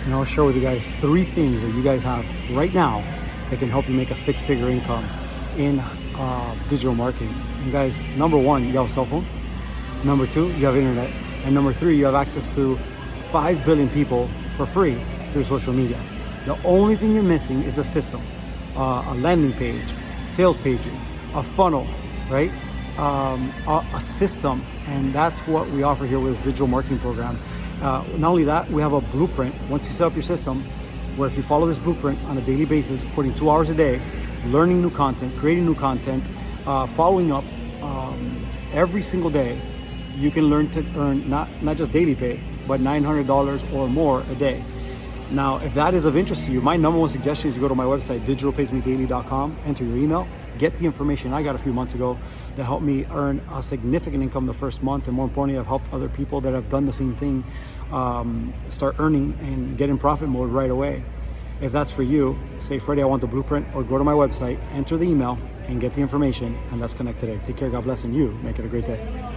and I'll share with you guys 3 things that you guys have right now that can help you make a 6-figure income in digital marketing. And guys, number 1, you have a cell phone. Number 2, you have internet. And number 3, you have access to 5 billion people for free through social media. The only thing you're missing is a system, a landing page, sales pages, a funnel, right? A system, and that's what we offer here with this digital marketing program. Not only that, we have a blueprint. Once you set up your system, where if you follow this blueprint on a daily basis, putting 2 hours a day, learning new content, creating new content, following up every single day, you can learn to earn not just daily pay, but $900 or more a day. Now, if that is of interest to you, my number 1 suggestion is you go to my website, digitalpaysmedaily.com, enter your email, get the information I got a few months ago that helped me earn a significant income the first month. And more importantly, I've helped other people that have done the same thing start earning and get in profit mode right away. If that's for you, say, Freddie, I want the blueprint, or go to my website, enter the email, and get the information, and let's connect today. Take care, God bless, and you make it a great day.